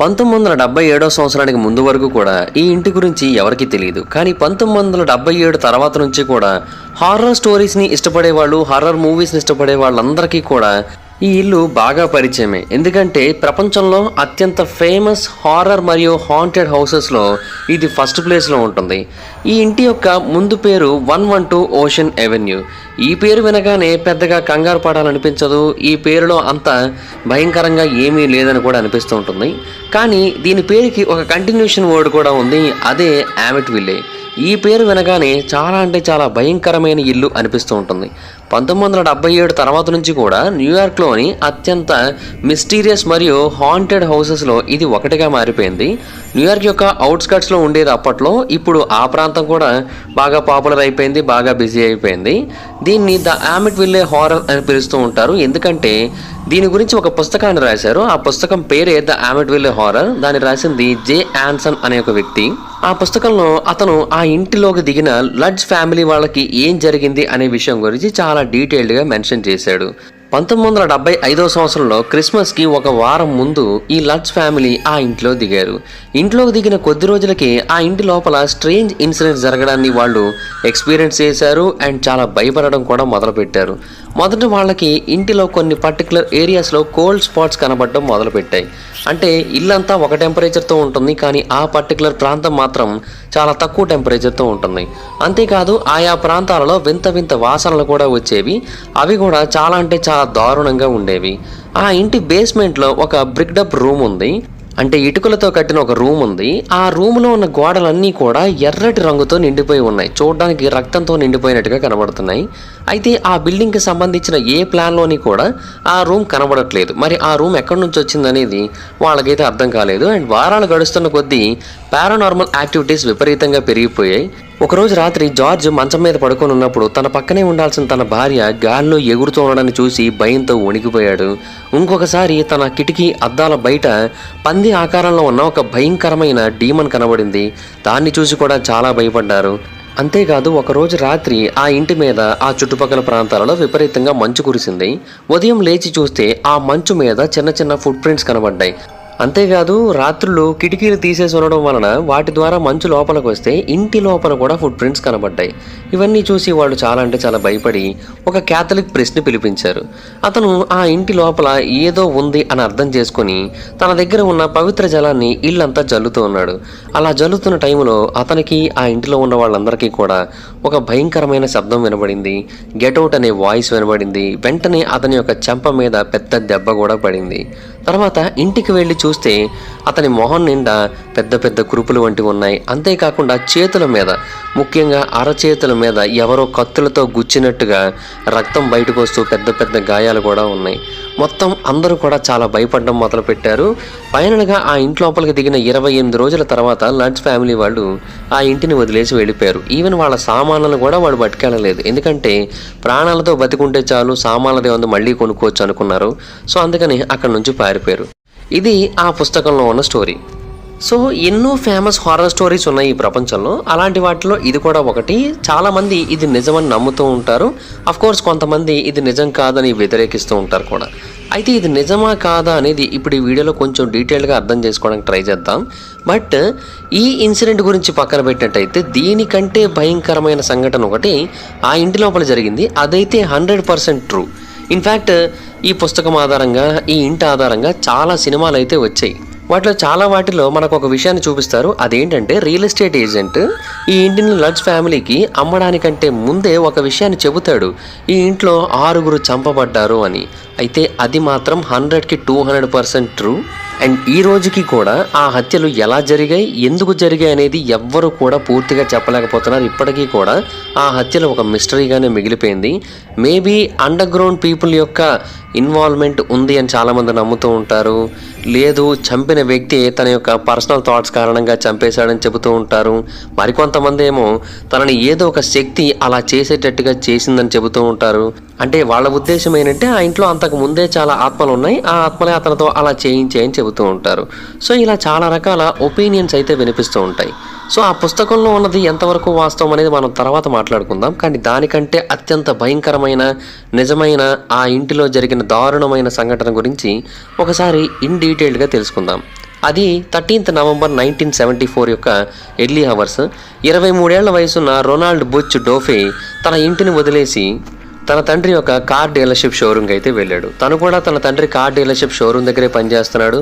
1977 సంవత్సరానికి ముందు వరకు కూడా ఈ ఇంటి గురించి ఎవరికీ తెలియదు. కానీ 1977 తర్వాత నుంచి కూడా హారర్ స్టోరీస్ని ఇష్టపడేవాళ్ళు, హారర్ మూవీస్ని ఇష్టపడే వాళ్ళందరికీ కూడా ఈ ఇల్లు బాగా పరిచయమే. ఎందుకంటే ప్రపంచంలో అత్యంత ఫేమస్ హారర్ మరియు హాంటెడ్ హౌసెస్లో ఇది ఫస్ట్ ప్లేస్లో ఉంటుంది. ఈ ఇంటి యొక్క ముందు పేరు 112 ఓషన్ అవెన్యూ. ఈ పేరు వినగానే పెద్దగా కంగారు పడాలనిపించదు. ఈ పేరులో అంత భయంకరంగా ఏమీ లేదని కూడా అనిపిస్తూ ఉంటుంది. కానీ దీని పేరుకి ఒక కంటిన్యూషన్ వర్డ్ కూడా ఉంది, అదే అమిట్విల్లే. ఈ పేరు వినగానే చాలా అంటే చాలా భయంకరమైన ఇల్లు అనిపిస్తూ ఉంటుంది. 1977 తర్వాత నుంచి కూడా న్యూయార్క్లోని అత్యంత మిస్టీరియస్ మరియు హాంటెడ్ హౌసెస్లో ఇది ఒకటిగా మారిపోయింది. న్యూయార్క్ యొక్క అవుట్స్కట్స్లో ఉండేది అప్పట్లో, ఇప్పుడు ఆ ప్రాంతం కూడా బాగా పాపులర్ అయిపోయింది, బాగా బిజీ అయిపోయింది. దీన్ని ద అమిట్విల్లే హారర్ అని పిలుస్తూ ఉంటారు. ఎందుకంటే దీని గురించి ఒక పుస్తకాన్ని రాశారు. ఆ పుస్తకం పేరే ద అమిట్విల్లే హారర్. దాన్ని రాసింది జే ఆన్సన్ అనే ఒక వ్యక్తి. ఆ పుస్తకంలో అతను ఆ ఇంటిలోకి దిగిన లడ్జ్ ఫ్యామిలీ వాళ్ళకి ఏం జరిగింది అనే విషయం గురించి చాలా డీటెయిల్డ్గా మెన్షన్ చేశాడు. 1975 సంవత్సరంలో క్రిస్మస్కి ఒక వారం ముందు ఈ లడ్జ్ ఫ్యామిలీ ఆ ఇంట్లో దిగారు. ఇంట్లోకి దిగిన కొద్ది రోజులకి ఆ ఇంటి లోపల స్ట్రేంజ్ ఇన్సిడెంట్స్ జరగడాన్ని వాళ్ళు ఎక్స్పీరియన్స్ చేశారు అండ్ చాలా భయపడడం కూడా మొదలుపెట్టారు. మొదట వాళ్ళకి ఇంటిలో కొన్ని పర్టికులర్ ఏరియాస్లో కోల్డ్ స్పాట్స్ కనబడడం మొదలుపెట్టాయి. అంటే ఇల్లంతా ఒక టెంపరేచర్తో ఉంటుంది, కానీ ఆ పర్టికులర్ ప్రాంతం మాత్రం చాలా తక్కువ టెంపరేచర్తో ఉంటుంది. అంతేకాదు ఆయా ప్రాంతాలలో వింత వింత వాసనలు కూడా వచ్చేవి. అవి కూడా చాలా అంటే చాలా దారుణంగా ఉండేవి. ఆ ఇంటి బేస్మెంట్లో ఒక బ్రిక్డప్ రూమ్ ఉంది, అంటే ఇటుకలతో కట్టిన ఒక రూమ్ ఉంది. ఆ రూమ్లో ఉన్న గోడలన్నీ కూడా ఎర్రటి రంగుతో నిండిపోయి ఉన్నాయి. చూడడానికి రక్తంతో నిండిపోయినట్టుగా కనబడుతున్నాయి. అయితే ఆ బిల్డింగ్కి సంబంధించిన ఏ ప్లాన్లోని కూడా ఆ రూమ్ కనబడట్లేదు. మరి ఆ రూమ్ ఎక్కడి నుంచి వచ్చిందనేది వాళ్ళకైతే అర్థం కాలేదు. అండ్ వారాలు గడుస్తున్న కొద్దీ పారానార్మల్ యాక్టివిటీస్ విపరీతంగా పెరిగిపోయాయి. ఒకరోజు రాత్రి జార్జ్ మంచం మీద పడుకొని ఉన్నప్పుడు తన పక్కనే ఉండాల్సిన తన భార్య గాల్లో ఎగురుతూ ఉండడాన్ని చూసి భయంతో వణికిపోయాడు. ఇంకొకసారి తన కిటికీ అద్దాల బయట పంది ఆకారంలో ఉన్న ఒక భయంకరమైన డీమన్ కనబడింది. దాన్ని చూసి కూడా చాలా భయపడ్డారు. అంతేకాదు ఒకరోజు రాత్రి ఆ ఇంటి మీద ఆ చుట్టుపక్కల ప్రాంతాలలో విపరీతంగా మంచు కురిసింది. ఉదయం లేచి చూస్తే ఆ మంచు మీద చిన్న చిన్న ఫుట్ ప్రింట్స్ కనబడ్డాయి. అంతేకాదు రాత్రులు కిటికీలు తీసేసి ఉండడం వలన వాటి ద్వారా మంచు లోపలికి వస్తే ఇంటి లోపల కూడా ఫుట్ ప్రింట్స్ కనబడ్డాయి. ఇవన్నీ చూసి వాళ్ళు చాలా అంటే చాలా భయపడి ఒక క్యాథలిక్ ప్రీస్ట్ని పిలిపించారు. అతను ఆ ఇంటి లోపల ఏదో ఉంది అని అర్థం చేసుకొని తన దగ్గర ఉన్న పవిత్ర జలాన్ని ఇల్లంతా జల్లుతూ ఉన్నాడు. అలా జల్లుతున్న టైంలో అతనికి ఆ ఇంటిలో ఉన్న వాళ్ళందరికీ కూడా ఒక భయంకరమైన శబ్దం వినబడింది. గెట్అవుట్ అనే వాయిస్ వినబడింది. వెంటనే అతని యొక్క చెంప మీద పెద్ద దెబ్బ కూడా పడింది. తర్వాత ఇంటికి వెళ్ళి చూస్తే అతని మొహం నిండా పెద్ద పెద్ద కురుపులు వంటివి ఉన్నాయి. అంతేకాకుండా చేతుల మీద, ముఖ్యంగా అరచేతుల మీద ఎవరో కత్తులతో గుచ్చినట్టుగా రక్తం బయటకు వస్తూ పెద్ద పెద్ద గాయాలు కూడా ఉన్నాయి. మొత్తం అందరూ కూడా చాలా భయపడడం మొదలుపెట్టారు. ఫైనల్గా ఆ ఇంటి లోపలికి దిగిన 28 రోజుల తర్వాత లడ్జ్ ఫ్యామిలీ వాళ్ళు ఆ ఇంటిని వదిలేసి వెళ్ళిపోయారు. ఈవెన్ వాళ్ళ సామాన్లను కూడా వాళ్ళు పట్టుకెళ్ళలేదు. ఎందుకంటే ప్రాణాలతో బతికుంటే చాలు, సామాన్లదే ఉంది మళ్ళీ కొనుక్కోవచ్చు అనుకున్నారు. సో అందుకని అక్కడ నుంచి పారిపోయారు. ఇది ఆ పుస్తకంలో ఉన్న స్టోరీ. సో ఎన్నో ఫేమస్ హారర్ స్టోరీస్ ఉన్నాయి ఈ ప్రపంచంలో. అలాంటి వాటిలో ఇది కూడా ఒకటి. చాలామంది ఇది నిజమని నమ్ముతూ ఉంటారు. కోర్స్ కొంతమంది ఇది నిజం కాదని వ్యతిరేకిస్తూ ఉంటారు కూడా. అయితే ఇది నిజమా కాదా అనేది ఇప్పుడు ఈ వీడియోలో కొంచెం డీటెయిల్గా అర్థం చేసుకోవడానికి ట్రై చేద్దాం. బట్ ఈ ఇన్సిడెంట్ గురించి పక్కన పెట్టినట్టయితే దీనికంటే భయంకరమైన సంఘటన ఒకటి ఆ ఇంటి లోపల జరిగింది. అదైతే 100% ట్రూ. ఇన్ఫ్యాక్ట్ ఈ పుస్తకం ఆధారంగా, ఈ ఇంటి ఆధారంగా చాలా సినిమాలు అయితే వచ్చాయి. వాటిలో మనకు ఒక విషయాన్ని చూపిస్తారు. అదేంటంటే రియల్ ఎస్టేట్ ఏజెంట్ ఈ ఇంటిని లడ్జ్ ఫ్యామిలీకి అమ్మడానికంటే ముందే ఒక విషయాన్ని చెబుతాడు. ఈ ఇంట్లో 6 చంపబడ్డారు అని. అయితే అది మాత్రం 100కి 200% ట్రూ. అండ్ ఈ రోజుకి కూడా ఆ హత్యలు ఎలా జరిగాయి, ఎందుకు జరిగాయి అనేది ఎవ్వరూ కూడా పూర్తిగా చెప్పలేకపోతున్నారు. ఇప్పటికీ కూడా ఆ హత్యలు ఒక మిస్టరీగానే మిగిలిపోయింది. మేబీ అండర్ గ్రౌండ్ పీపుల్ యొక్క ఇన్వాల్వ్మెంట్ ఉంది అని చాలామంది నమ్ముతూ ఉంటారు. లేదు, చంపిన వ్యక్తి తన యొక్క పర్సనల్ థాట్స్ కారణంగా చంపేశాడని చెబుతూ ఉంటారు. మరికొంతమంది ఏమో తనని ఏదో ఒక శక్తి అలా చేసేటట్టుగా చేసిందని చెబుతూ ఉంటారు. అంటే వాళ్ళ ఉద్దేశం ఏంటంటే ఆ ఇంట్లో అంతకు ముందే చాలా ఆత్మలు ఉన్నాయి, ఆ ఆత్మలే అతనితో అలా చేయించేయని చెబుతూ ఉంటారు. సో ఇలా చాలా రకాల ఒపీనియన్స్ అయితే వినిపిస్తూ ఉంటాయి. సో ఆ పుస్తకంలో ఉన్నది ఎంతవరకు వాస్తవం అనేది మనం తర్వాత మాట్లాడుకుందాం. కానీ దానికంటే అత్యంత భయంకరమైన నిజమైన ఆ ఇంటిలో జరిగిన దారుణమైన సంఘటన గురించి ఒకసారి ఇన్ డీటెయిల్డ్గా తెలుసుకుందాం. అది 13th November 1974 యొక్క ఎర్లీ అవర్స్. 23 ఏళ్ల వయసున్న రొనాల్డ్ బుచ్ డోఫే తన ఇంటిని వదిలేసి తన తండ్రి యొక్క కార్ డీలర్షిప్ షోరూమ్కి అయితే వెళ్ళాడు. తను కూడా తన తండ్రి కార్ డీలర్షిప్ షోరూమ్ దగ్గరే పనిచేస్తున్నాడు.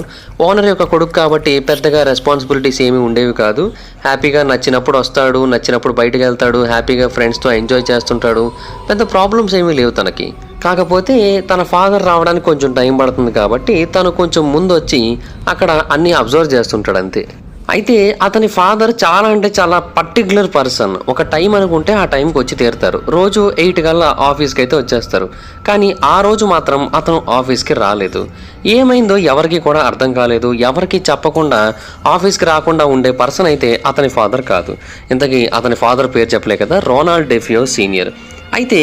ఓనర్ యొక్క కొడుకు కాబట్టి పెద్దగా రెస్పాన్సిబిలిటీస్ ఏమీ ఉండేవి కాదు. హ్యాపీగా నచ్చినప్పుడు వస్తాడు, నచ్చినప్పుడు బయటకు వెళ్తాడు, హ్యాపీగా ఫ్రెండ్స్తో ఎంజాయ్ చేస్తుంటాడు. పెద్ద ప్రాబ్లమ్స్ ఏమీ లేవు తనకి. కాకపోతే తన ఫాదర్ రావడానికి కొంచెం టైం పడుతుంది కాబట్టి తను కొంచెం ముందు వచ్చి అక్కడ అన్నీ అబ్జర్వ్ చేస్తుంటాడు అంతే. అయితే అతని ఫాదర్ చాలా అంటే చాలా పర్టికులర్ పర్సన్. ఒక టైం అనుకుంటే ఆ టైంకి వచ్చి తీరుతారు. రోజు 8 కల్లా ఆఫీస్కి అయితే వచ్చేస్తారు. కానీ ఆ రోజు మాత్రం అతను ఆఫీస్కి రాలేదు. ఏమైందో ఎవరికి కూడా అర్థం కాలేదు. ఎవరికి చెప్పకుండా ఆఫీస్కి రాకుండా ఉండే పర్సన్ అయితే అతని ఫాదర్ కాదు. ఇంతకీ అతని ఫాదర్ పేరు చెప్పలే కదా, రొనాల్డ్ డెఫియో సీనియర్. అయితే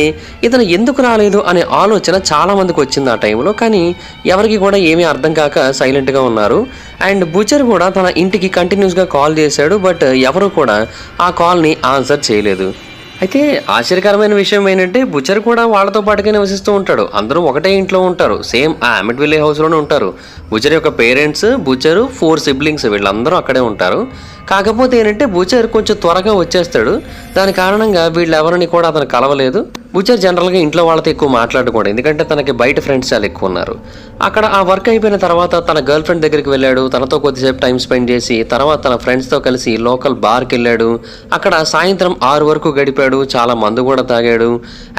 ఇతను ఎందుకు రాలేదు అనే ఆలోచన చాలామందికి వచ్చింది ఆ టైంలో. కానీ ఎవరికి కూడా ఏమీ అర్థం కాక సైలెంట్గా ఉన్నారు. అండ్ బుచర్ కూడా తన ఇంటికి కంటిన్యూస్గా కాల్ చేశాడు. బట్ ఎవరు కూడా ఆ కాల్ని ఆన్సర్ చేయలేదు. అయితే ఆశ్చర్యకరమైన విషయం ఏంటంటే బుచర్ కూడా వాళ్ళతో పాటుగా నివసిస్తూ ఉంటాడు. అందరూ ఒకటే ఇంట్లో ఉంటారు. సేమ్ ఆ అమెట్ విల్లే హౌస్లోనే ఉంటారు. బుచర్ యొక్క పేరెంట్స్, బుచరు, 4 siblings వీళ్ళందరూ అక్కడే ఉంటారు. కాకపోతే ఏంటంటే బుచర్ కొంచెం త్వరగా వచ్చేస్తాడు. దాని కారణంగా వీళ్ళెవరిని కూడా అతను కలవలేదు. బుచర్ జనరల్గా ఇంట్లో వాళ్ళతో ఎక్కువ మాట్లాడకూడదు, ఎందుకంటే తనకి బయట ఫ్రెండ్స్ చాలా ఎక్కువ ఉన్నారు. అక్కడ ఆ వర్క్ అయిపోయిన తర్వాత తన గర్ల్ ఫ్రెండ్ దగ్గరికి వెళ్ళాడు. తనతో కొద్దిసేపు టైం స్పెండ్ చేసి తర్వాత తన ఫ్రెండ్స్తో కలిసి లోకల్ బార్కి వెళ్ళాడు. అక్కడ సాయంత్రం 6 వరకు గడిపాడు. చాలా మందు కూడా తాగాడు.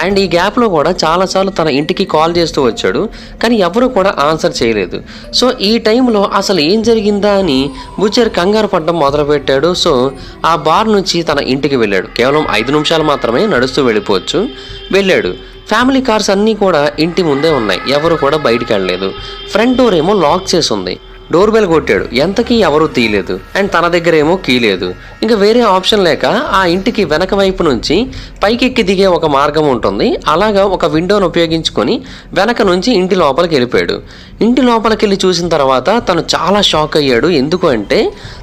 అండ్ ఈ గ్యాప్లో కూడా చాలాసార్లు తన ఇంటికి కాల్ చేస్తూ వచ్చాడు. కానీ ఎవరు కూడా ఆన్సర్ చేయలేదు. సో ఈ టైంలో అసలు ఏం జరిగిందా అని బుచర్ కంగారు పడడం మొదలుపెట్టాడు. సో ఆ బార్ నుంచి తన ఇంటికి వెళ్ళాడు. కేవలం 5 నిమిషాలు మాత్రమే, నడుస్తూ వెళ్ళిపోవచ్చు. వెళ్ళాడు. ఫ్యామిలీ కార్స్ అన్నీ కూడా ఇంటి ముందే ఉన్నాయి. ఎవరు కూడా బయటికి వెళ్ళలేదు. ఫ్రంట్ డోర్ ఏమో లాక్ చేసి ఉంది. డోర్ బెల్ కొట్టాడు. ఎంతకీ ఎవరూ తీయలేదు. అండ్ తన దగ్గర ఏమో కీ లేదు. ఇంకా వేరే ఆప్షన్ లేక ఆ ఇంటికి వెనక వైపు నుంచి పైకెక్కి దిగే ఒక మార్గం ఉంటుంది. అలాగా ఒక విండోను ఉపయోగించుకొని వెనక నుంచి ఇంటి లోపలికి వెళ్ళిపోయాడు. ఇంటి లోపలికి వెళ్ళి చూసిన తర్వాత తను చాలా షాక్ అయ్యాడు. ఎందుకు అంటే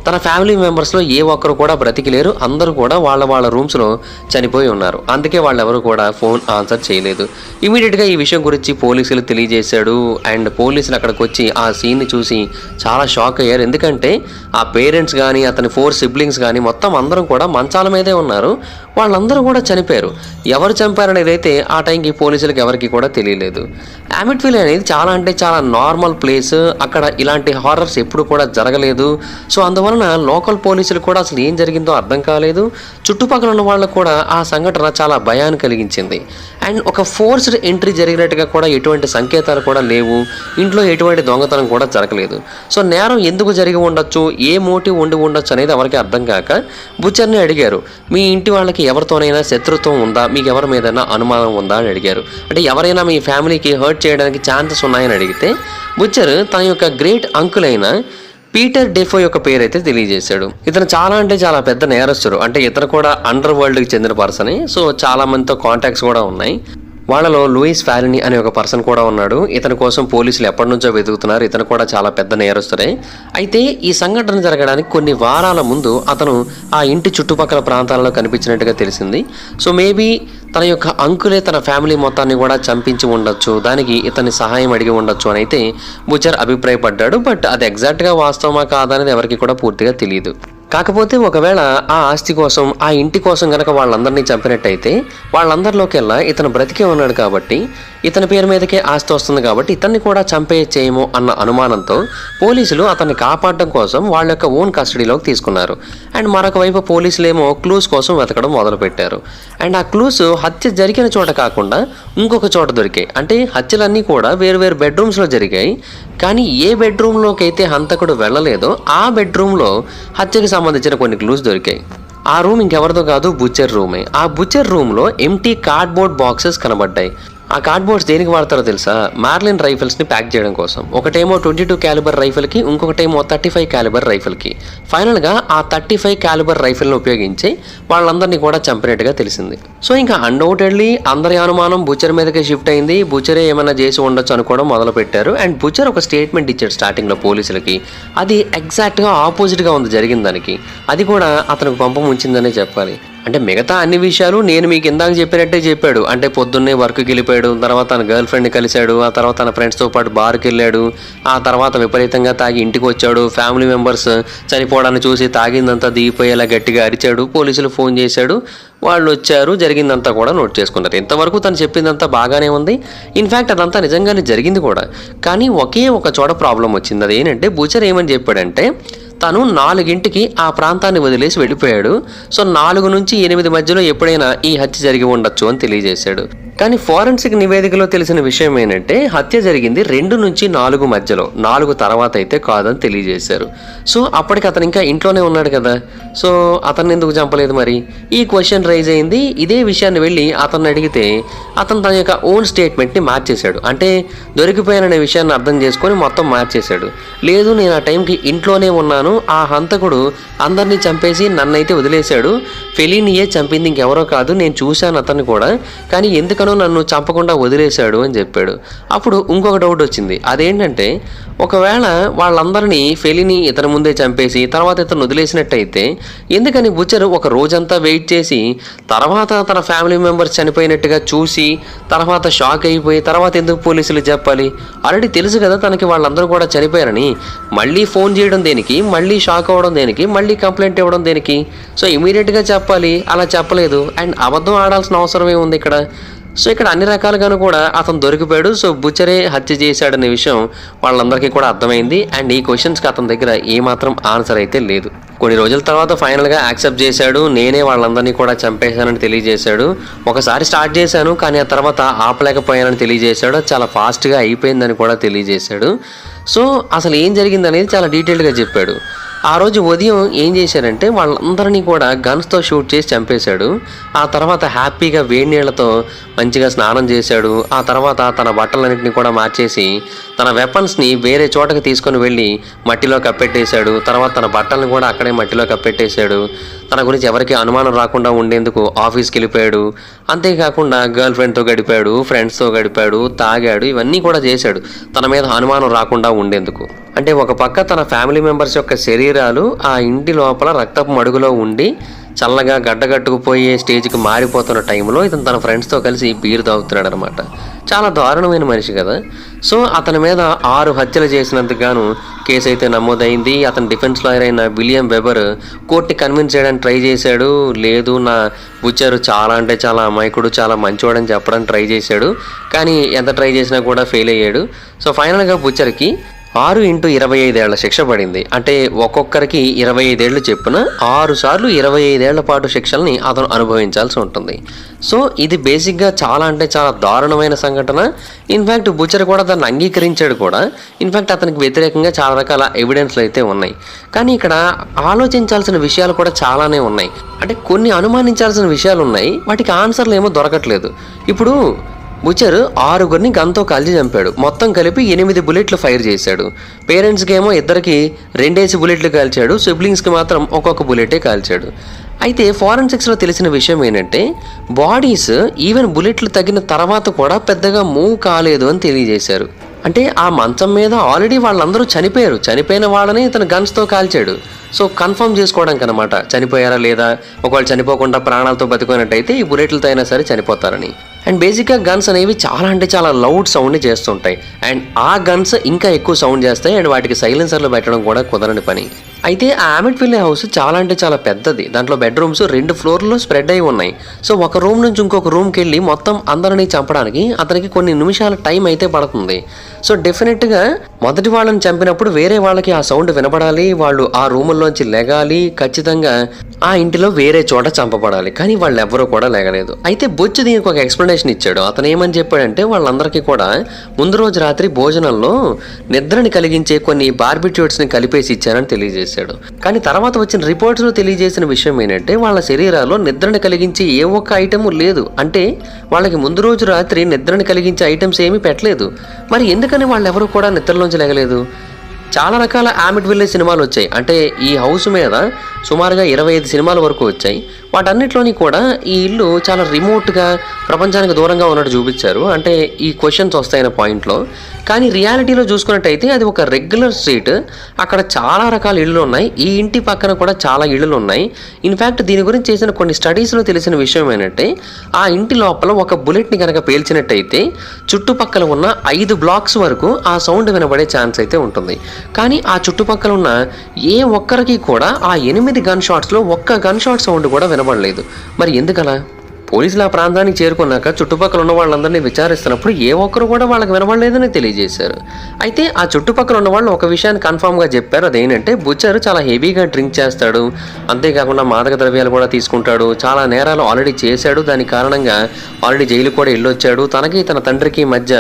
తన ఫ్యామిలీ మెంబర్స్లో ఏ ఒక్కరు కూడా బ్రతికిలేరు. అందరూ కూడా వాళ్ళ రూమ్స్లో చనిపోయి ఉన్నారు. అందుకే వాళ్ళెవరు కూడా ఫోన్ ఆన్సర్ చేయలేదు. ఇమీడియట్గా ఈ విషయం గురించి పోలీసులు తెలియజేశాడు. అండ్ పోలీసులు అక్కడికి వచ్చి ఆ సీన్ని చూసి చాలా షాక్ అయ్యారు. ఎందుకంటే ఆ పేరెంట్స్ కానీ అతని 4 siblings కానీ మొత్తం అందరం కూడా మంచాల మీదే ఉన్నారు. వాళ్ళందరూ కూడా చనిపోయారు. ఎవరు చంపారనేది అయితే ఆ టైంకి పోలీసులకు ఎవరికి కూడా తెలియలేదు. అమెట్ విల్లే అనేది చాలా అంటే చాలా నార్మల్ ప్లేస్. అక్కడ ఇలాంటి హారర్స్ ఎప్పుడు కూడా జరగలేదు. సో అందువలన లోకల్ పోలీసులు కూడా అసలు ఏం జరిగిందో అర్థం కాలేదు. చుట్టుపక్కల ఉన్న వాళ్ళకు కూడా ఆ సంఘటన చాలా భయాన్ని కలిగించింది. అండ్ ఒక ఫోర్స్డ్ ఎంట్రీ జరిగినట్టుగా కూడా ఎటువంటి సంకేతాలు కూడా లేవు. ఇంట్లో ఎటువంటి దొంగతనం కూడా జరగలేదు. సో నేరం ఎందుకు జరిగి ఉండొచ్చు, ఏ మోటివ్ ఉండి ఉండొచ్చు అనేది ఎవరికి అర్థం కాక బుచర్ని అడిగారు, మీ ఇంటి వాళ్ళకి ఎవరితోనైనా శత్రుత్వం ఉందా, మీకు ఎవరి మీదైనా అనుమానం ఉందా అని అడిగారు. అంటే ఎవరైనా మీ ఫ్యామిలీకి హర్ట్ చేయడానికి ఛాన్సెస్ ఉన్నాయని అడిగితే బుచర్ తన యొక్క గ్రేట్ అంకుల్ అయిన పీటర్ డెఫో యొక్క పేరు అయితే తెలియజేశాడు. ఇతను చాలా అంటే చాలా పెద్ద నేరస్తుడు. అంటే ఇతను కూడా అండర్ వరల్డ్కి చెందిన పర్సనే. సో చాలా మందితో కాంటాక్ట్స్ కూడా ఉన్నాయి. వాళ్ళలో లూయిస్ ఫ్యాలిని అనే ఒక పర్సన్ కూడా ఉన్నాడు. ఇతని కోసం పోలీసులు ఎప్పటి నుంచో వెతుకుతున్నారు. ఇతను కూడా చాలా పెద్ద నేరస్తుడే. అయితే ఈ సంఘటన జరగడానికి కొన్ని వారాల ముందు అతను ఆ ఇంటి చుట్టుపక్కల ప్రాంతాలలో కనిపించినట్టుగా తెలిసింది. సో మేబీ తన యొక్క అంకులే తన ఫ్యామిలీ మొత్తాన్ని కూడా చంపించి ఉండొచ్చు, దానికి ఇతని సహాయం అడిగి ఉండొచ్చు అని అయితే బుచర్ అభిప్రాయపడ్డాడు. బట్ అది ఎగ్జాక్ట్గా వాస్తవమా కాదా అనేది ఎవరికి కూడా పూర్తిగా తెలియదు. కాకపోతే ఒకవేళ ఆ ఆస్తి కోసం, ఆ ఇంటి కోసం గనక వాళ్ళందరినీ చంపినట్టయితే వాళ్ళందరిలోకెల్లా ఇతను బ్రతికే ఉన్నాడు కాబట్టి ఇతని పేరు మీదకే ఆస్తి వస్తుంది కాబట్టి ఇతన్ని కూడా చంపేయచ్చేమో అన్న అనుమానంతో పోలీసులు అతన్ని కాపాడడం కోసం వాళ్ళ యొక్క ఓన్ కస్టడీలోకి తీసుకున్నారు. అండ్ మరొక వైపు పోలీసులేమో క్లూస్ కోసం వెతకడం మొదలుపెట్టారు. అండ్ ఆ క్లూస్ హత్య జరిగిన చోట కాకుండా ఇంకొక చోట దొరికాయి. అంటే హత్యలన్నీ కూడా వేరు బెడ్రూమ్స్లో జరిగాయి. కానీ ఏ బెడ్రూమ్లోకి అయితే హంతకుడు వెళ్ళలేదో ఆ బెడ్రూమ్లో హత్యకి సంబంధించిన కొన్ని క్లూస్ దొరికాయి. ఆ రూమ్ ఇంకెవరిదో కాదు, బుచర్ రూమే. ఆ బుచర్ రూమ్లో ఎంటీ కార్డ్బోర్డ్ బాక్సెస్ కనబడ్డాయి. ఆ కార్డ్బోర్డ్స్ దేనికి వాడతారో తెలుసా? మార్లిన్ రైఫిల్స్ని ప్యాక్ చేయడం కోసం. ఒకటేమో 22 క్యాలిబర్ రైఫిల్కి, ఇంకొకటేమో 35 క్యాలిబర్ రైఫిల్కి. ఫైనల్గా ఆ 35 క్యాలిబర్ రైఫిల్ని ఉపయోగించి వాళ్ళందరినీ కూడా చంపినట్టుగా తెలిసింది. సో ఇంకా అన్డౌటెడ్లీ అందరి అనుమానం బుచర్ మీదకే షిఫ్ట్ అయింది. బుచరే ఏమైనా చేసి ఉండొచ్చు అనుకోవడం మొదలుపెట్టారు. అండ్ బుచర్ ఒక స్టేట్మెంట్ ఇచ్చాడు స్టార్టింగ్లో పోలీసులకి. అది ఎగ్జాక్ట్గా ఆపోజిట్గా ఉంది జరిగిన దానికి. అది కూడా అతనికి పంపం ఉంచిందనే చెప్పాలి. అంటే మిగతా అన్ని విషయాలు నేను మీకు ఇందాక చెప్పినట్టే చెప్పాడు. అంటే పొద్దున్నే వర్క్కి వెళ్ళిపోయాడు, తర్వాత తన గర్ల్ ఫ్రెండ్ని కలిశాడు, ఆ తర్వాత తన ఫ్రెండ్స్తో పాటు బార్కి వెళ్ళాడు, ఆ తర్వాత విపరీతంగా తాగి ఇంటికి వచ్చాడు, ఫ్యామిలీ మెంబర్స్ చనిపోవడాన్ని చూసి తాగిందంతా దిగిపోయేలా గట్టిగా అరిచాడు, పోలీసులు ఫోన్ చేశాడు, వాళ్ళు వచ్చారు, జరిగిందంతా కూడా నోట్ చేసుకున్నారు. ఇంతవరకు తను చెప్పిందంతా బాగానే ఉంది. ఇన్ఫ్యాక్ట్ అదంతా నిజంగానే జరిగింది కూడా. కానీ ఒకే ఒక చోట ప్రాబ్లం వచ్చింది. అదేంటంటే బుచర్ ఏమని చెప్పాడంటే తను 4ంటికి ఆ ప్రాంతాన్ని వదిలేసి వెళ్ళిపోయాడు. సో 4 నుంచి 8 మధ్యలో ఎప్పుడైనా ఈ హత్య జరిగి ఉండొచ్చు అని తెలియజేశాడు. కానీ ఫోరెన్సిక్ నివేదికలో తెలిసిన విషయం ఏంటంటే హత్య జరిగింది 2 నుంచి 4 మధ్యలో, 4 తర్వాత అయితే కాదని తెలియజేశారు. సో అప్పటికి అతను ఇంకా ఇంట్లోనే ఉన్నాడు కదా, సో అతన్ని ఎందుకు చంపలేదు మరి? ఈ క్వశ్చన్ రైజ్ అయింది. ఇదే విషయాన్ని వెళ్ళి అతన్ని అడిగితే అతను తన యొక్క ఓన్ స్టేట్మెంట్ని మార్చేశాడు. అంటే దొరికిపోయాననే విషయాన్ని అర్థం చేసుకొని మొత్తం మార్చేశాడు. లేదు, నేను ఆ టైంకి ఇంట్లోనే ఉన్నాను, ఆ హంతకుడు అందరినీ చంపేసి నన్నైతే వదిలేశాడు, ఫెలీనియే చంపింది, ఇంకెవరో కాదు, నేను చూశాను అతన్ని కూడా, కానీ ఎందుకనో నన్ను చంపకుండా వదిలేశాడు అని చెప్పాడు. అప్పుడు ఇంకొక డౌట్ వచ్చింది. అదేంటంటే ఒకవేళ వాళ్ళందరినీ ఫెలీని ఇతని ముందే చంపేసి తర్వాత ఇతను వదిలేసినట్టయితే ఎందుకని బుచర్ ఒక రోజంతా వెయిట్ చేసి తర్వాత తన ఫ్యామిలీ మెంబర్స్ చనిపోయినట్టుగా చూసి తర్వాత షాక్ అయిపోయి తర్వాత ఎందుకు పోలీసులు చెప్పాలి? ఆల్రెడీ తెలుసు కదా తనకి వాళ్ళందరూ కూడా చనిపోయారని. మళ్ళీ ఫోన్ చేయడం దేనికి, మళ్ళీ షాక్ అవ్వడం దేనికి, మళ్ళీ కంప్లైంట్ ఇవ్వడం దేనికి? సో ఇమీడియట్గా చెప్పాలి, అలా చెప్పలేదు. అండ్ అబద్ధం ఆడాల్సిన అవసరం ఏముంది ఇక్కడ? సో ఇక్కడ అన్ని రకాలుగాను కూడా అతను దొరికిపోయాడు. సో బుచరే హత్య చేశాడనే విషయం వాళ్ళందరికీ కూడా అర్థమైంది. అండ్ ఈ క్వశ్చన్స్కి అతని దగ్గర ఏమాత్రం ఆన్సర్ అయితే లేదు. కొన్ని రోజుల తర్వాత ఫైనల్గా యాక్సెప్ట్ చేశాడు, నేనే వాళ్ళందరినీ కూడా చంపేశానని తెలియజేశాడు. ఒకసారి స్టార్ట్ చేశాను కానీ ఆ తర్వాత ఆపలేకపోయానని తెలియజేశాడు. చాలా ఫాస్ట్గా అయిపోయిందని కూడా తెలియజేశాడు. సో అసలు ఏం జరిగిందనేది చాలా డీటెయిల్డ్గా చెప్పాడు. ఆ రోజు ఉదయం ఏం చేశాడంటే వాళ్ళందరినీ కూడా గన్స్తో షూట్ చేసి చంపేశాడు. ఆ తర్వాత హ్యాపీగా వేడి నీళ్లతో మంచిగా స్నానం చేశాడు. ఆ తర్వాత తన బట్టలన్నింటినీ కూడా మార్చేసి తన వెపన్స్ని వేరే చోటకి తీసుకొని వెళ్ళి మట్టిలో కప్పెట్టేశాడు. తర్వాత తన బట్టలను కూడా అక్కడే మట్టిలో కప్పెట్టేశాడు. తన గురించి ఎవరికి అనుమానం రాకుండా ఉండేందుకు ఆఫీస్కి వెళ్ళిపోయాడు. అంతేకాకుండా గర్ల్ ఫ్రెండ్తో గడిపాడు, ఫ్రెండ్స్తో గడిపాడు, తాగాడు, ఇవన్నీ కూడా చేశాడు తన మీద అనుమానం రాకుండా ఉండేందుకు. అంటే ఒక పక్క తన ఫ్యామిలీ మెంబర్స్ యొక్క శరీరాలు ఆ ఇంటి లోపల రక్తపు మడుగులో ఉండి చల్లగా గడ్డగట్టుకుపోయే స్టేజ్కి మారిపోతున్న టైంలో ఇతను తన ఫ్రెండ్స్తో కలిసి బీర్ తాగుతున్నాడు అనమాట. చాలా దారుణమైన మనిషి కదా. సో అతని మీద 6 హత్యలు చేసినందుకు గాను కేసు అయితే నమోదైంది. అతని డిఫెన్స్ లాయర్ అయిన విలియం వెబర్ కోర్టుని కన్విన్స్ చేయడానికి ట్రై చేశాడు. లేదు, నా బుచర్ చాలా అంటే చాలా అమాయకుడు, చాలా మంచివాడని చెప్పడానికి ట్రై చేశాడు. కానీ ఎంత ట్రై చేసినా కూడా ఫెయిల్ అయ్యాడు. సో ఫైనల్గా బుచర్కి 6 × 25 ఏళ్ల శిక్ష పడింది. అంటే ఒక్కొక్కరికి 25 ఏళ్ళు చెప్పున 6 సార్లు 25 ఏళ్ల పాటు శిక్షల్ని అతను అనుభవించాల్సి ఉంటుంది. సో ఇది బేసిక్గా చాలా అంటే చాలా దారుణమైన సంఘటన. ఇన్ఫ్యాక్ట్ బుచర్ కూడా దాన్ని అంగీకరించాడు కూడా. ఇన్ఫ్యాక్ట్ అతనికి వ్యతిరేకంగా చాలా రకాల ఎవిడెన్స్లు అయితే ఉన్నాయి. కానీ ఇక్కడ ఆలోచించాల్సిన విషయాలు కూడా చాలానే ఉన్నాయి. అంటే కొన్ని అనుమానించాల్సిన విషయాలు ఉన్నాయి, వాటికి ఆన్సర్లు ఏమో దొరకట్లేదు. ఇప్పుడు బుచర్ 6గురిని గన్తో కాల్చి చంపాడు. మొత్తం కలిపి 8 బుల్లెట్లు ఫైర్ చేశాడు. పేరెంట్స్కి ఏమో ఇద్దరికి 2 బుల్లెట్లు కాల్చాడు, సిబ్లింగ్స్కి మాత్రం ఒక్కొక్క బుల్లెటే కాల్చాడు. అయితే ఫోరెన్సిక్స్లో తెలిసిన విషయం ఏంటంటే బాడీస్ ఈవెన్ బుల్లెట్లు తగిన తర్వాత కూడా పెద్దగా మూవ్ కాలేదు అని తెలియజేశారు. అంటే ఆ మంచం మీద ఆల్రెడీ వాళ్ళందరూ చనిపోయారు, చనిపోయిన వాళ్ళని ఇతను గన్స్తో కాల్చాడు. సో కన్ఫర్మ్ చేసుకోవడానికి అనమాట చనిపోయారా లేదా, ఒకవేళ చనిపోకుండా ప్రాణాలతో బతికినట్టయితే ఈ బుల్లెట్లతో అయినా సరే చనిపోతారని. అండ్ బేసిక్గా గన్స్ అనేవి చాలా అంటే చాలా లౌడ్ సౌండ్ని చేస్తుంటాయి. అండ్ ఆ గన్స్ ఇంకా ఎక్కువ సౌండ్ చేస్తాయి. అండ్ వాటికి సైలెన్సర్లు పెట్టడం కూడా కుదరని పని. అయితే ఆ ఆమెట్విల్లే హౌస్ చాలా అంటే చాలా పెద్దది. దాంట్లో బెడ్రూమ్స్ 2 ఫ్లోర్లో స్ప్రెడ్ అయి ఉన్నాయి. సో ఒక రూమ్ నుంచి ఇంకొక రూమ్కి వెళ్ళి మొత్తం అందరినీ చంపడానికి అతనికి కొన్ని నిమిషాల టైం అయితే పడుతుంది. సో డెఫినెట్గా మొదటి వాళ్ళని చంపినప్పుడు వేరే వాళ్ళకి ఆ సౌండ్ వినపడాలి, వాళ్ళు ఆ రూముల్లోంచి లెగాలి, ఖచ్చితంగా ఆ ఇంటిలో వేరే చోట చంపబడాలి. కానీ వాళ్ళు ఎవరూ కూడా లేగలేదు. అయితే బొచ్చు దీనికి ఒక ఎక్స్ప్లెనేషన్ ఇచ్చాడు. అతను ఏమని చెప్పాడంటే వాళ్ళందరికీ కూడా ముందు రోజు రాత్రి భోజనంలో నిద్రని కలిగించే కొన్ని బార్బిట్యూట్స్ని కలిపేసి ఇచ్చానని తెలియజేశాడు. కానీ తర్వాత వచ్చిన రిపోర్ట్స్లో తెలియజేసిన విషయం ఏంటంటే వాళ్ళ శరీరాల్లో నిద్రని కలిగించే ఏ ఒక్క ఐటమ్ లేదు. అంటే వాళ్ళకి ముందు రోజు రాత్రి నిద్రని కలిగించే ఐటమ్స్ ఏమీ పెట్టలేదు. మరి ఎందుకని వాళ్ళు ఎవరు కూడా నిద్రలోంచి లేగలేదు? చాలా రకాల ఆమెట్విల్లే సినిమాలు వచ్చాయి. అంటే ఈ హౌస్ మీద సుమారుగా 25 సినిమాల వరకు వచ్చాయి. వాటన్నిటిలోని కూడా ఈ ఇల్లు చాలా రిమోట్గా ప్రపంచానికి దూరంగా ఉన్నట్టు చూపించారు. అంటే ఈ క్వశ్చన్స్ వస్తాయన్న పాయింట్లో కానీ రియాలిటీలో చూసుకున్నట్టయితే అది ఒక రెగ్యులర్ స్ట్రీట్. అక్కడ చాలా రకాల ఇళ్ళు ఉన్నాయి. ఈ ఇంటి పక్కన కూడా చాలా ఇళ్ళు ఉన్నాయి. ఇన్ఫ్యాక్ట్ దీని గురించి చేసిన కొన్ని స్టడీస్లో తెలిసిన విషయం ఏంటంటే ఆ ఇంటి లోపల ఒక బుల్లెట్ని కనుక పేల్చినట్టయితే చుట్టుపక్కల ఉన్న 5 బ్లాక్స్ వరకు ఆ సౌండ్ వినబడే ఛాన్స్ అయితే ఉంటుంది. కానీ ఆ చుట్టుపక్కల ఉన్న ఏ ఒక్కరికి కూడా ఆ 8 గన్ షాట్స్లో ఒక్క గన్ షాట్ సౌండ్ కూడా వినబడలేదు. మరి ఎందుకలా? పోలీసులు ఆ ప్రాంతానికి చేరుకున్నాక చుట్టుపక్కల ఉన్న వాళ్ళందరినీ విచారిస్తున్నప్పుడు ఏ ఒక్కరు కూడా వాళ్ళకి వినబడలేదని తెలియజేశారు. అయితే ఆ చుట్టుపక్కల ఉన్న వాళ్ళు ఒక విషయాన్ని కన్ఫామ్గా చెప్పారు. అదేంటంటే బుచ్చర్ చాలా హెవీగా డ్రింక్ చేస్తాడు, అంతేకాకుండా మాదక ద్రవ్యాలు కూడా తీసుకుంటాడు, చాలా నేరాలు ఆల్రెడీ చేశాడు, దాని కారణంగా ఆల్రెడీ జైలు కూడా వెళ్ళొచ్చాడు, తనకి తన తండ్రికి మధ్య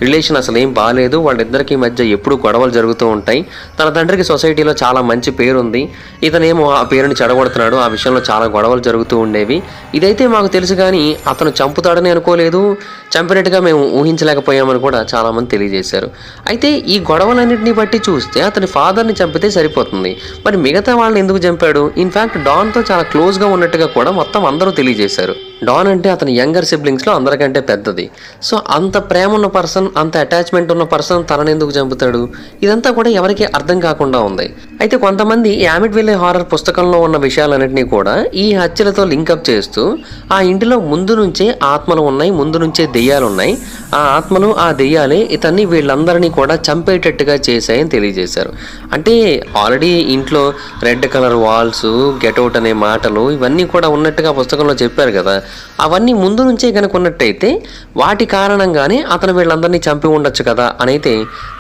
రిలేషన్ అసలు ఏం బాగాలేదు, వాళ్ళిద్దరికీ మధ్య ఎప్పుడూ గొడవలు జరుగుతూ ఉంటాయి, తన తండ్రికి సొసైటీలో చాలా మంచి పేరుంది, ఇతనేమో ఆ పేరుని చెడగొడుతున్నాడు, ఆ విషయంలో చాలా గొడవలు జరుగుతూ ఉండేవి, ఇదైతే మాకు తెలుసు కానీ అతను చంపుతాడని అనుకోలేదు, చంపినట్టుగా మేము ఊహించలేకపోయామని కూడా చాలామంది తెలియజేశారు. అయితే ఈ గొడవలన్నింటినీ బట్టి చూస్తే అతని ఫాదర్ని చంపితే సరిపోతుంది, మరి మిగతా వాళ్ళని ఎందుకు చంపాడు? ఇన్ఫ్యాక్ట్ డాన్తో చాలా క్లోజ్గా ఉన్నట్టుగా కూడా మొత్తం అందరూ తెలియజేశారు. డాన్ అంటే అతని యంగర్ సిబ్లింగ్స్లో అందరికంటే పెద్దది. సో అంత ప్రేమ ఉన్న పర్సన్, అంత అటాచ్మెంట్ ఉన్న పర్సన్ తనని ఎందుకు చంపుతాడు? ఇదంతా కూడా ఎవరికీ అర్థం కాకుండా ఉంది. అయితే కొంతమంది యామిట్విల్లే హారర్ పుస్తకంలో ఉన్న విషయాలన్నింటినీ కూడా ఈ హత్యలతో లింకప్ చేస్తూ ఆ ఇంటిలో ముందు నుంచే ఆత్మలు ఉన్నాయి, ముందు నుంచే దెయ్యాలు ఉన్నాయి, ఆ ఆత్మలు ఆ దెయ్యాలే ఇతన్ని వీళ్ళందరినీ కూడా చంపేటట్టుగా చేశాయని తెలియజేశారు. అంటే ఆల్రెడీ ఇంట్లో రెడ్ కలర్ వాల్స్, గెట్అవుట్ అనే మాటలు ఇవన్నీ కూడా ఉన్నట్టుగా పుస్తకంలో చెప్పారు కదా, అవన్నీ ముందు నుంచే కనుక ఉన్నట్టయితే వాటి కారణంగానే అతను వీళ్ళందరినీ చంపి ఉండొచ్చు కదా అని అయితే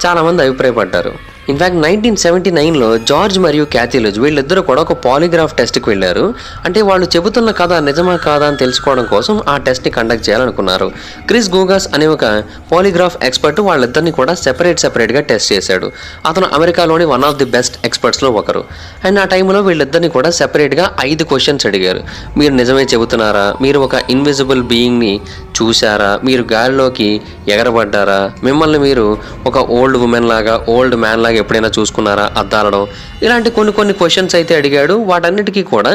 చాలామంది అభిప్రాయపడ్డారు. ఇన్ఫ్యాక్ట్ 1979లో జార్జ్ మరియు క్యాథీ లూజ్ వీళ్ళిద్దరూ కూడా ఒక పాలిగ్రాఫ్ టెస్ట్కి వెళ్ళారు. అంటే వాళ్ళు చెబుతున్న కథ నిజమా కాదా అని తెలుసుకోవడం కోసం ఆ టెస్ట్ని కండక్ట్ చేయాలనుకున్నారు. క్రిస్ గూగాస్ అనే ఒక పాలిగ్రాఫ్ ఎక్స్పర్ట్ వాళ్ళిద్దరిని కూడా సెపరేట్గా టెస్ట్ చేశాడు. అతను అమెరికాలోని వన్ ఆఫ్ ది బెస్ట్ ఎక్స్పర్ట్స్లో ఒకరు. అండ్ ఆ టైంలో వీళ్ళిద్దరిని కూడా సెపరేట్గా 5 క్వశ్చన్స్ అడిగారు. మీరు నిజమే చెబుతున్నారా? మీరు ఒక ఇన్విజిబుల్ బీయింగ్ని చూశారా? మీరు గాలిలోకి ఎగరబడ్డారా? మిమ్మల్ని మీరు ఒక ఓల్డ్ ఉమెన్ లాగా, ఓల్డ్ మ్యాన్ లాగా ఎప్పుడైనా చూసుకున్నారా అద్దాలడం? ఇలాంటి కొన్ని క్వశ్చన్స్ అయితే అడిగాడు. వాటన్నిటికీ కూడా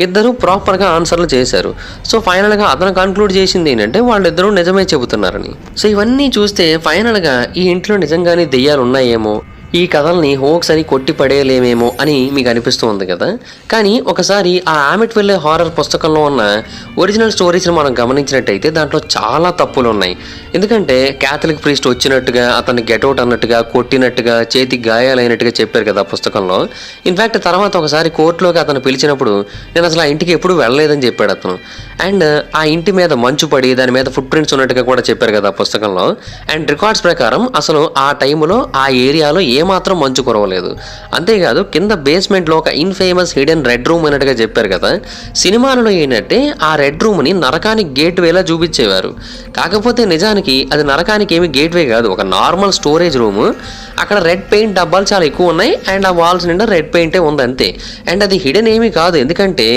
ఇద్దరు ప్రాపర్గా ఆన్సర్లు చేశారు. సో ఫైనల్గా అతను కన్క్లూడ్ చేసింది ఏంటంటే వాళ్ళిద్దరూ నిజమే చెబుతున్నారని. సో ఇవన్నీ చూస్తే ఫైనల్గా ఈ ఇంట్లో నిజంగానే దెయ్యాలు ఉన్నాయేమో, ఈ కథల్ని హోక్స్ అని కొట్టి పడేయలేమేమో అని మీకు అనిపిస్తూ ఉంది కదా. కానీ ఒకసారి ఆ యామిట్విల్లే హారర్ పుస్తకంలో ఉన్న ఒరిజినల్ స్టోరీస్ని మనం గమనించినట్టయితే దాంట్లో చాలా తప్పులు ఉన్నాయి. ఎందుకంటే క్యాథలిక్ ప్రీస్ట్ వచ్చినట్టుగా, అతన్ని గెట్అవుట్ అన్నట్టుగా, కొట్టినట్టుగా, చేతికి గాయాలైనట్టుగా చెప్పారు కదా పుస్తకంలో. ఇన్ఫ్యాక్ట్ తర్వాత ఒకసారి కోర్టులోకి అతను పిలిచినప్పుడు నేను అసలు ఆ ఇంటికి ఎప్పుడూ వెళ్ళలేదని చెప్పాడు అతను. అండ్ ఆ ఇంటి మీద మంచు పడి దాని మీద ఫుట్ ప్రింట్స్ ఉన్నట్టుగా కూడా చెప్పారు కదా పుస్తకంలో. అండ్ రికార్డ్స్ ప్రకారం అసలు ఆ టైంలో ఆ ఏరియాలో ఏమాత్రం మంచు కురవలేదు. అంతేకాదు కింద బేస్మెంట్లో ఒక ఇన్ఫేమస్ హిడెన్ రెడ్ రూమ్ అన్నట్టుగా చెప్పారు కదా. సినిమాలలో ఏంటంటే ఆ రెడ్ రూమ్ని నరకానికి గేట్ వేలా చూపించేవారు. కాకపోతే నిజానికి అది నరకానికి ఏమి గేట్ వే కాదు, ఒక నార్మల్ స్టోరేజ్ రూమ్. అక్కడ రెడ్ పెయింట్ డబ్బాలు చాలా ఎక్కువ ఉన్నాయి అండ్ ఆ వాల్స్ నిండా రెడ్ పెయింటే ఉంది అంతే. అండ్ అది హిడెన్ ఏమీ కాదు, ఎందుకంటే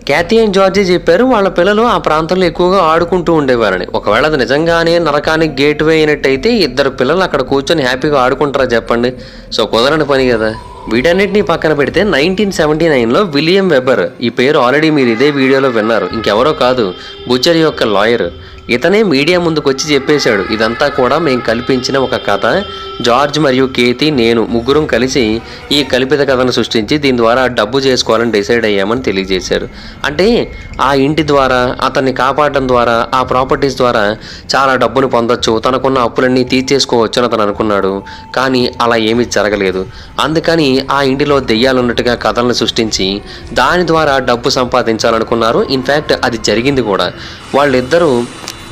క్యాథీ అండ్ జార్జీ చెప్పారు వాళ్ళ పిల్లలు ఆ ప్రాంతంలో ఎక్కువగా ఆడుకుంటూ ఉండేవారని. ఒకవేళ అది నిజంగానే నరకానికి గేట్ వే అయినట్టయితే ఇద్దరు పిల్లలు అక్కడ కూర్చొని హ్యాపీగా ఆడుకుంటారా చెప్పండి? సో కుదరని పని కదా. వీటన్నిటిని పక్కన పెడితే 1979లో విలియం వెబర్, ఈ పేరు ఆల్రెడీ మీరు ఇదే వీడియోలో విన్నారు, ఇంకెవరో కాదు, బుచ్చర్ యొక్క లాయర్. ఇతనే మీడియా ముందుకు వచ్చి చెప్పేశాడు ఇదంతా కూడా మేము కల్పించిన ఒక కథ, జార్జ్ మరియు కేతీ నేను ముగ్గురం కలిసి ఈ కల్పిత కథను సృష్టించి దీని ద్వారా డబ్బు చేసుకోవాలని డిసైడ్ అయ్యామని తెలియజేశారు. అంటే ఆ ఇంటి ద్వారా, అతన్ని కాపాడడం ద్వారా, ఆ ప్రాపర్టీస్ ద్వారా చాలా డబ్బును పొందొచ్చు, తనకున్న అప్పులన్నీ తీర్చేసుకోవచ్చు అని అతను అనుకున్నాడు. కానీ అలా ఏమీ జరగలేదు. అందుకని ఆ ఇంటిలో దెయ్యాలున్నట్టుగా కథలను సృష్టించి దాని ద్వారా డబ్బు సంపాదించాలనుకున్నారు. ఇన్ఫ్యాక్ట్ అది జరిగింది కూడా. వాళ్ళిద్దరూ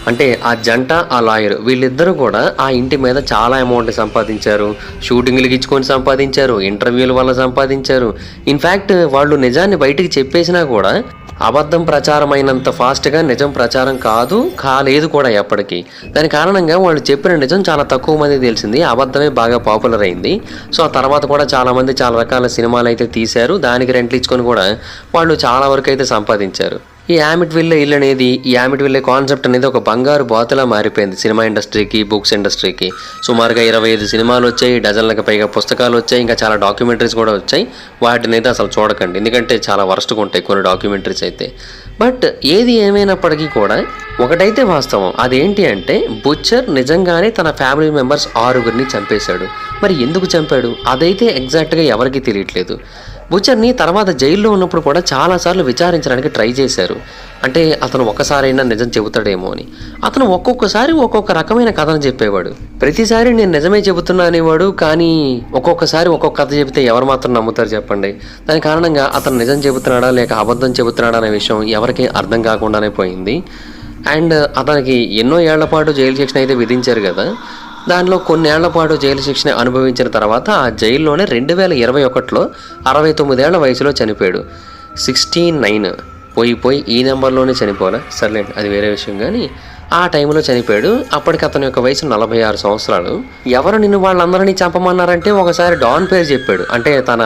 అంటే ఆ జంట, ఆ లాయర్, వీళ్ళిద్దరూ కూడా ఆ ఇంటి మీద చాలా అమౌంట్ సంపాదించారు. షూటింగ్లు ఇచ్చుకొని సంపాదించారు, ఇంటర్వ్యూల వల్ల సంపాదించారు. ఇన్ఫ్యాక్ట్ వాళ్ళు నిజాన్ని బయటికి చెప్పేసినా కూడా అబద్ధం ప్రచారమైనంత ఫాస్ట్గా నిజం ప్రచారం కాలేదు కూడా ఎప్పటికీ. దాని కారణంగా వాళ్ళు చెప్పిన నిజం చాలా తక్కువ మంది తెలిసింది, అబద్ధమే బాగా పాపులర్ అయింది. సో ఆ తర్వాత కూడా చాలామంది చాలా రకాల సినిమాలు అయితే తీశారు, దానికి రెంట్లు ఇచ్చుకొని కూడా వాళ్ళు చాలా వరకు అయితే సంపాదించారు. ఈ యామిట్విల్లే ఇల్లు అనేది, ఈ యామిట్విల్లే కాన్సెప్ట్ అనేది ఒక బంగారు బాతులా మారిపోయింది సినిమా ఇండస్ట్రీకి, బుక్స్ ఇండస్ట్రీకి. సుమారుగా 25 సినిమాలు వచ్చాయి, డజన్లకు పైగా పుస్తకాలు వచ్చాయి, ఇంకా చాలా డాక్యుమెంటరీస్ కూడా వచ్చాయి. వాటిని అయితే అసలు చూడకండి, ఎందుకంటే చాలా వరస్ట్గా ఉంటాయి కొన్ని డాక్యుమెంటరీస్ అయితే. బట్ ఏది ఏమైనప్పటికీ కూడా ఒకటైతే వాస్తవం, అదేంటి అంటే బుచ్చర్ నిజంగానే తన ఫ్యామిలీ మెంబర్స్ 6గురిని చంపేశాడు. మరి ఎందుకు చంపాడు అదైతే ఎగ్జాక్ట్గా ఎవరికీ తెలియట్లేదు. బుచ్చర్ని తర్వాత జైల్లో ఉన్నప్పుడు కూడా చాలాసార్లు విచారించడానికి ట్రై చేశారు. అంటే అతను ఒక్కసారైనా నిజం చెబుతాడేమో అని. అతను ఒక్కొక్కసారి ఒక్కొక్క రకమైన కథను చెప్పేవాడు. ప్రతిసారి నేను నిజమే చెబుతున్నా అనేవాడు. కానీ ఒక్కొక్కసారి ఒక్కొక్క కథ చెబితే ఎవరు మాత్రం నమ్ముతారు చెప్పండి. దాని కారణంగా అతను నిజం చెబుతున్నాడా లేక అబద్ధం చెబుతున్నాడా అనే విషయం ఎవరికీ అర్థం కాకుండానే పోయింది. అండ్ అతనికి ఎన్నో ఏళ్ల పాటు జైలు శిక్షణ అయితే విధించారు కదా. దానిలో కొన్నేళ్ల పాటు జైలు శిక్షణ అనుభవించిన తర్వాత ఆ జైల్లోనే 2021లో 69 ఏళ్ల వయసులో చనిపోయాడు. 69 పోయి ఈ నెంబర్లోనే చనిపోలే, సర్లేండి అది వేరే విషయం. కానీ ఆ టైంలో చనిపోయాడు. అప్పటికి అతని యొక్క వయసు 46 సంవత్సరాలు. ఎవరు నిన్ను వాళ్ళందరినీ చంపమన్నారంటే ఒకసారి డాన్ పేరు చెప్పాడు, అంటే తన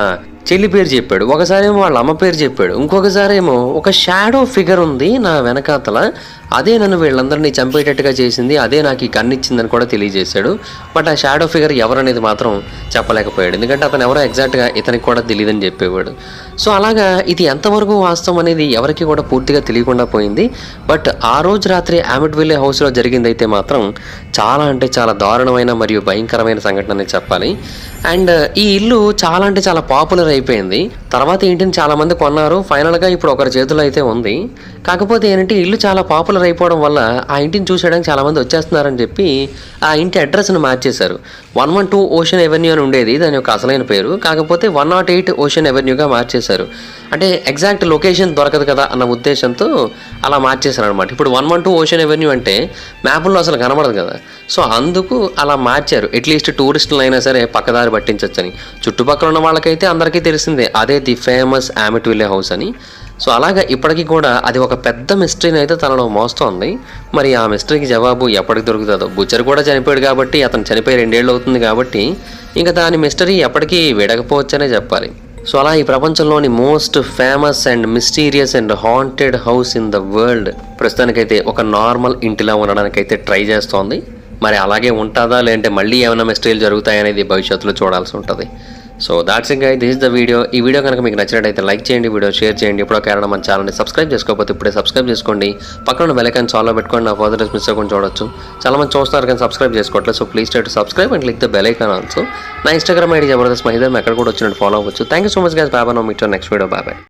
చెల్లి పేరు చెప్పాడు. ఒకసారి ఏమో వాళ్ళ అమ్మ పేరు చెప్పాడు. ఇంకొకసారి ఏమో ఒక షాడో ఫిగర్ ఉంది నా వెనకాతల, అదే నన్ను వీళ్ళందరినీ చంపేటట్టుగా చేసింది, అదే నాకు ఈ కన్నిచ్చిందని కూడా తెలియజేశాడు. బట్ ఆ షాడో ఫిగర్ ఎవరనేది మాత్రం చెప్పలేకపోయాడు. ఎందుకంటే అతను ఎవరో ఎగ్జాక్ట్గా ఇతనికి కూడా తెలియదని చెప్పేవాడు. సో అలాగా ఇది ఎంతవరకు వాస్తవం అనేది ఎవరికి కూడా పూర్తిగా తెలియకుండా పోయింది. బట్ ఆ రోజు రాత్రి అమిట్విల్లే హౌస్లో జరిగింది అయితే మాత్రం చాలా అంటే చాలా దారుణమైన మరియు భయంకరమైన సంఘటన అని చెప్పాలి. అండ్ ఈ ఇల్లు చాలా అంటే చాలా పాపులర్ అయిపోయింది. తర్వాత ఇంటిని చాలా మంది కొన్నారు. ఫైనల్గా ఇప్పుడు ఒకరి చేతిలో అయితే ఉంది. కాకపోతే ఏంటంటే ఇల్లు చాలా పాపులర్ అయిపోవడం వల్ల ఆ ఇంటిని చూసేయడానికి చాలా మంది వచ్చేస్తున్నారని చెప్పి ఆ ఇంటి అడ్రస్ని మార్చేశారు. 112 ఓషన్ ఎవెన్యూ అని ఉండేది దాని యొక్క అసలైన పేరు. కాకపోతే 108 ఓషన్ ఎవెన్యూగా మార్చేశారు. అంటే ఎగ్జాక్ట్ లొకేషన్ దొరకదు కదా అన్న ఉద్దేశంతో అలా మార్చేశారు అనమాట. ఇప్పుడు 112 ఓషన్ ఎవెన్యూ అంటే మ్యాపుల్లో అసలు కనబడదు కదా. సో అందుకు అలా మార్చారు. అట్లీస్ట్ టూరిస్టులు అయినా సరే పక్కదారి పట్టించవచ్చని. చుట్టుపక్కల ఉన్న వాళ్ళకైతే అందరికీ తెలిసిందే అదే ది ఫేమస్ అమిట్విల్లే హౌస్ అని. సో అలాగా ఇప్పటికీ కూడా అది ఒక పెద్ద మిస్టరీని అయితే తనలో మోస్తోంది. మరి ఆ మిస్టరీకి జవాబు ఎప్పటికి దొరుకుతుందో. బుచ్చర్ కూడా చనిపోయాడు కాబట్టి, అతను చనిపోయి 2 ఏళ్ళు అవుతుంది కాబట్టి ఇంకా దాని మిస్టరీ ఎప్పటికీ విడకపోవచ్చనే చెప్పాలి. సో అలా ఈ ప్రపంచంలోని most famous and mysterious and haunted house in the world ప్రస్తుతానికైతే ఒక నార్మల్ ఇంటిలా ఉండడానికైతే ట్రై చేస్తోంది. మరి అలాగే ఉంటుందా లేదంటే మళ్ళీ ఏమైనా మిస్టరీలు జరుగుతాయనేది భవిష్యత్తులో చూడాల్సి ఉంటుంది. So that's it guys, this is the video. ఈ వీడియో కనుక మీకు నచ్చినట్టయితే లైక్ చేయండి, వీడియో షేర్ చేయండి. ఎప్పుడో కారణం మన ఛానల్ని సబ్స్క్రైబ్ చేసుకోకపోతే ఇప్పుడే సబ్స్క్రైబ్ చేసుకోండి. పక్కన బెల్ ఐకాన్ ఆల్లో పెట్టుకోండి, నా ఫర్దర్ మిస్ అవ్వకుండా చూడొచ్చు. చాలా మంది చూస్తున్నారు కానీ సబ్స్క్రైబ్ చేసుకోవట్లేదు. So please try to subscribe and click the bell icon also. నా ఇన్స్టాగ్రామ్ ఐడి జబర్దస్త్ మహిదర్, ఎక్కడ కూడా వచ్చినట్టు ఫాలో అవ్వచ్చు. Thank you so much guys. Bye bye. Meet next video. Bye bye.